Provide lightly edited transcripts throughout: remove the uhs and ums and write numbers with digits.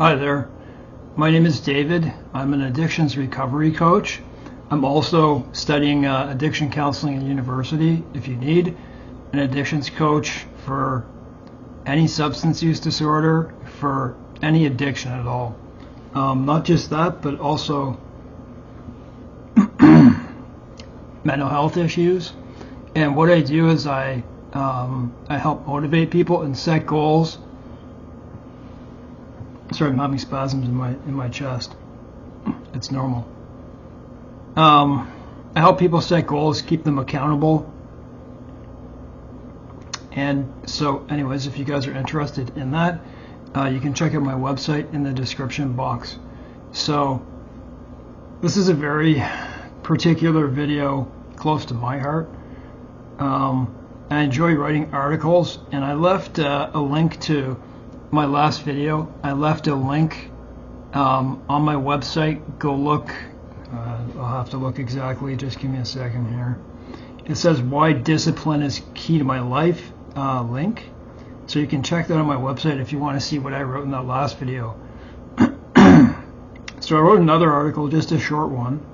Hi there. My name is David. I'm an addictions recovery coach. I'm also studying addiction counseling at university. If you need an addictions coach for any substance use disorder, for any addiction at all. Not just that, but also mental health issues. And what I do is I help motivate people and set goals. Sorry, I'm having spasms in my chest. It's normal. I help people set goals, keep them accountable. And so, anyways, if you guys are interested in that, you can check out my website in the description box. So, this is a very particular video close to my heart. I enjoy writing articles, and I left a link to my last video. I left a link on my website. Go look. I'll have to look exactly. Just give me a second here. It says why discipline is key to my life link. So you can check that on my website if you want to see what I wrote in that last video. So I wrote another article, just a short one.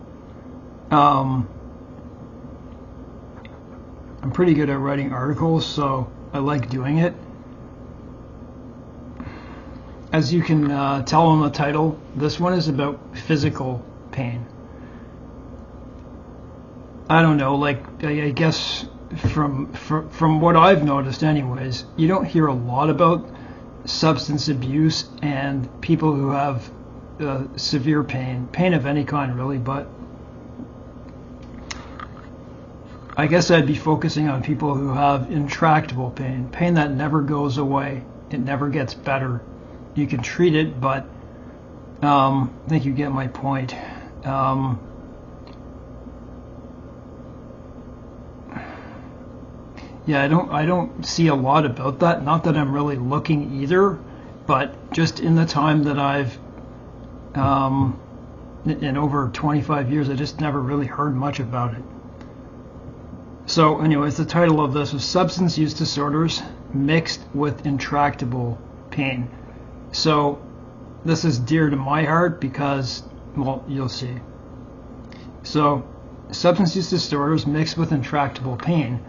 I'm pretty good at writing articles, so I like doing it. As you can tell on the title, this one is about physical pain. I don't know, like I guess from what I've noticed anyways, you don't hear a lot about substance abuse and people who have severe pain of any kind really, but I guess I'd be focusing on people who have intractable pain that never goes away, it never gets better. You can treat it, but I think you get my point. Yeah, I don't see a lot about that. Not that I'm really looking either, but just in the time that I've in over 25 years, I just never really heard much about it. So, anyways, the title of this is Substance Use Disorders Mixed with Intractable Pain. So this is dear to my heart because, well, you'll see. So substance use disorders mixed with intractable pain.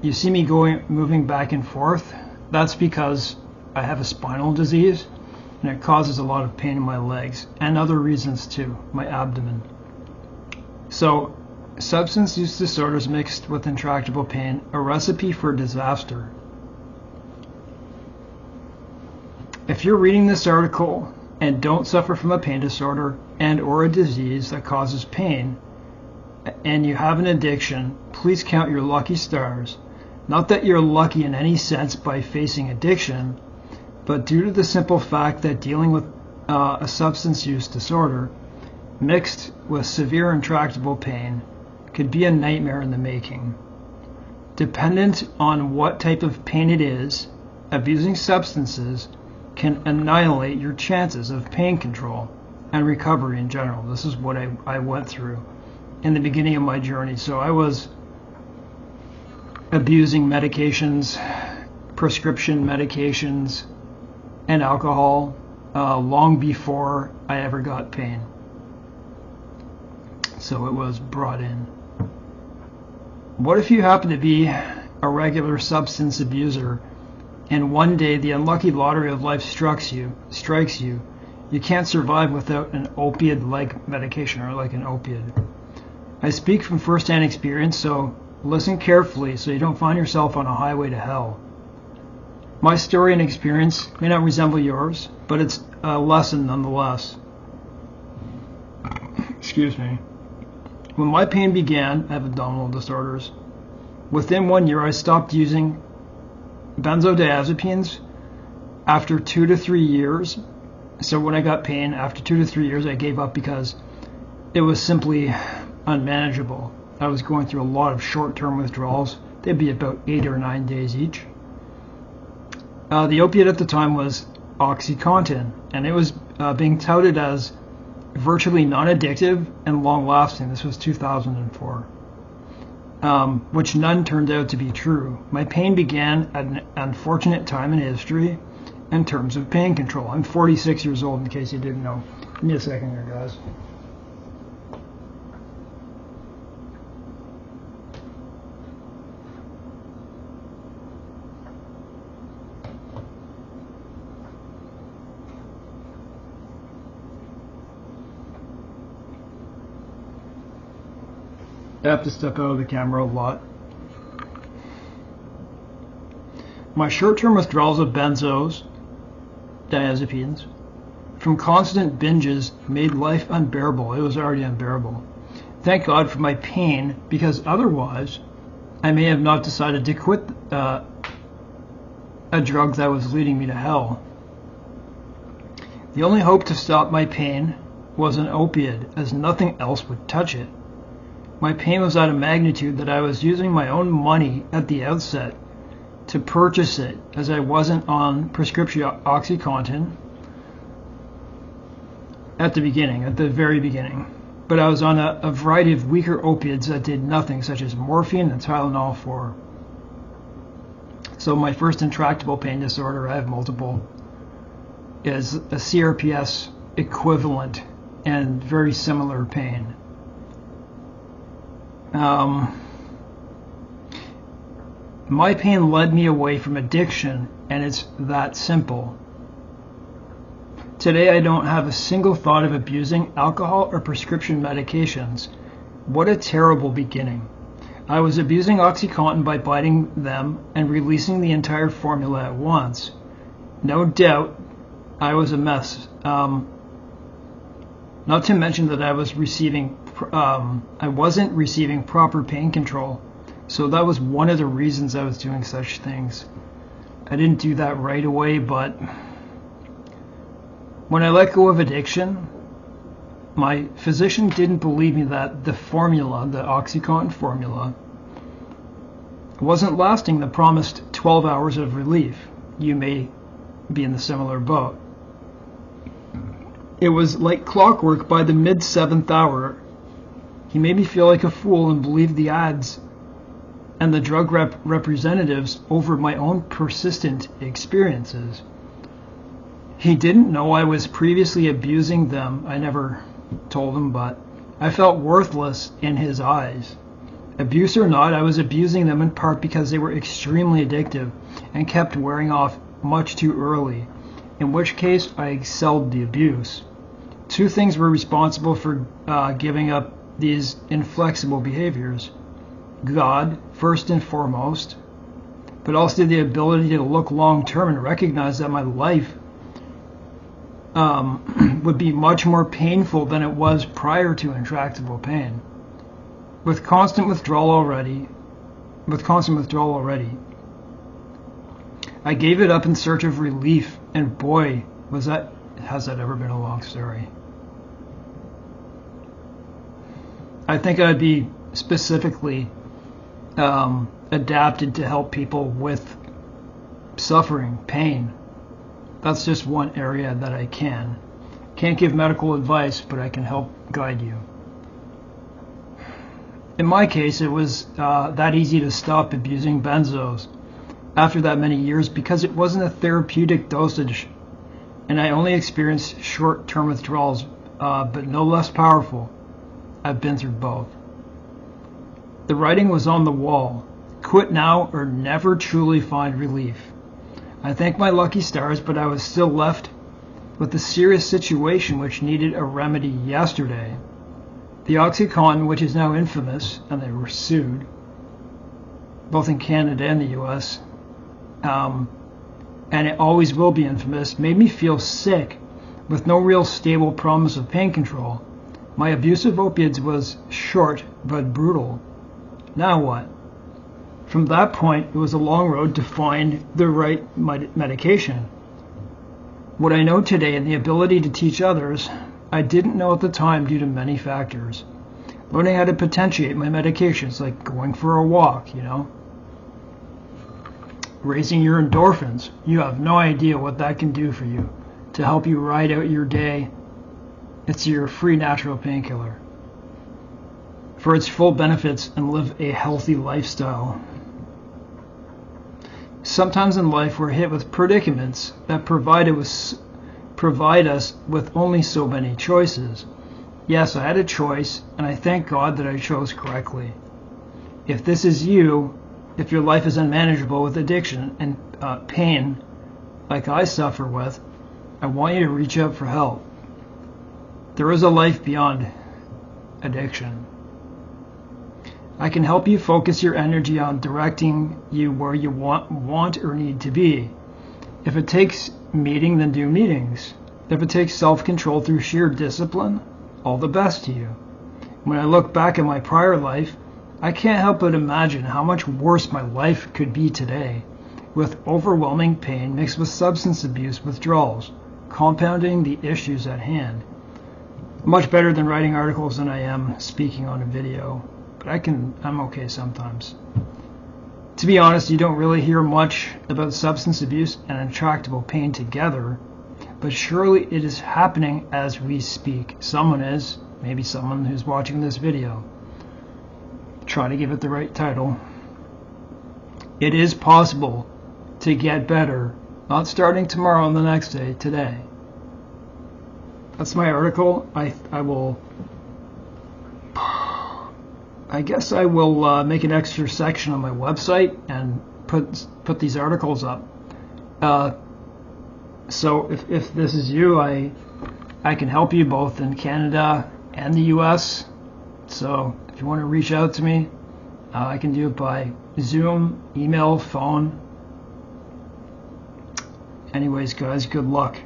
You see me moving back and forth. That's because I have a spinal disease and it causes a lot of pain in my legs and other reasons too, my abdomen. So substance use disorders mixed with intractable pain, a recipe for disaster. If you're reading this article and don't suffer from a pain disorder and or a disease that causes pain, and you have an addiction, please count your lucky stars. Not that you're lucky in any sense by facing addiction, but due to the simple fact that dealing with a substance use disorder mixed with severe intractable pain could be a nightmare in the making. Dependent on what type of pain it is, abusing substances can annihilate your chances of pain control and recovery in general. This is what I went through in the beginning of my journey. So I was abusing medications, prescription medications, and alcohol long before I ever got pain. So it was brought in. What if you happen to be a regular substance abuser and one day the unlucky lottery of life strikes you, you can't survive without an opiate-like medication or like an opiate. I speak from first-hand experience, so listen carefully so you don't find yourself on a highway to hell. My story and experience may not resemble yours, but it's a lesson nonetheless. Excuse me. When my pain began, I have abdominal disorders. Within 1 year, I stopped using benzodiazepines after 2 to 3 years. So when I got pain, after 2 to 3 years, I gave up because it was simply unmanageable. I was going through a lot of short-term withdrawals. They'd be about 8 or 9 days each. The opiate at the time was OxyContin, and it was being touted as virtually non-addictive and long-lasting. This was 2004. Which none turned out to be true. My pain began at an unfortunate time in history in terms of pain control. I'm 46 years old, in case you didn't know. Give me a second here, guys. I have to step out of the camera a lot. My short-term withdrawals of benzos, diazepines, from constant binges made life unbearable. It was already unbearable. Thank God for my pain, because otherwise I may have not decided to quit a drug that was leading me to hell. The only hope to stop my pain was an opiate, as nothing else would touch it. My pain was at a magnitude that I was using my own money at the outset to purchase it, as I wasn't on prescription OxyContin at the very beginning. But I was on a variety of weaker opiates that did nothing, such as morphine and Tylenol 4. So my first intractable pain disorder, I have multiple, is a CRPS equivalent and very similar pain. My pain led me away from addiction, and it's that simple. Today I don't have a single thought of abusing alcohol or prescription medications. What a terrible beginning. I was abusing OxyContin by biting them and releasing the entire formula at once. No doubt I was a mess. Not to mention that I wasn't receiving proper pain control. So that was one of the reasons I was doing such things. I didn't do that right away, but when I let go of addiction, my physician didn't believe me that the formula, the OxyContin formula, wasn't lasting the promised 12 hours of relief. You may be in the similar boat. It was like clockwork by the mid-7th hour. He made me feel like a fool and believe the ads and the drug representatives over my own persistent experiences. He didn't know I was previously abusing them. I never told him, but I felt worthless in his eyes. Abuse or not, I was abusing them in part because they were extremely addictive and kept wearing off much too early, in which case I excelled the abuse. Two things were responsible for giving up these inflexible behaviors. God, first and foremost, but also the ability to look long-term and recognize that my life would be much more painful than it was prior to intractable pain. With constant withdrawal already, I gave it up in search of relief, and boy, has that ever been a long story. I think I'd be specifically adapted to help people with suffering, pain. That's just one area that I can. Can't give medical advice, but I can help guide you. In my case, it was that easy to stop abusing benzos after that many years because it wasn't a therapeutic dosage, and I only experienced short-term withdrawals, but no less powerful. I've been through both. The writing was on the wall. Quit now or never truly find relief. I thank my lucky stars, but I was still left with a serious situation which needed a remedy yesterday. The OxyContin, which is now infamous, and they were sued, both in Canada and the US, and it always will be infamous, made me feel sick with no real stable promise of pain control. My abuse of opiates was short but brutal. Now what? From that point, it was a long road to find the right medication. What I know today and the ability to teach others, I didn't know at the time due to many factors. Learning how to potentiate my medications, like going for a walk, raising your endorphins. You have no idea what that can do for you to help you ride out your day. It's your free natural painkiller for its full benefits and live a healthy lifestyle. Sometimes in life we're hit with predicaments that provide us with only so many choices. Yes, I had a choice, and I thank God that I chose correctly. If this is you, if your life is unmanageable with addiction and pain, like I suffer with, I want you to reach out for help. There is a life beyond addiction. I can help you focus your energy on directing you where you want or need to be. If it takes meeting, then do meetings. If it takes self-control through sheer discipline, all the best to you. When I look back at my prior life, I can't help but imagine how much worse my life could be today, with overwhelming pain mixed with substance abuse withdrawals, compounding the issues at hand. Much better than writing articles than I am speaking on a video, but I'm okay sometimes. To be honest, you don't really hear much about substance abuse and intractable pain together, but surely it is happening as we speak. Someone is, maybe someone who's watching this video. Try to give it the right title. It is possible to get better, not starting tomorrow and the next day, today. That's my article. I guess I will make an extra section on my website and put these articles up. So if this is you, I can help you both in Canada and the US. So if you want to reach out to me, I can do it by Zoom, email, phone. Anyways, guys, good luck.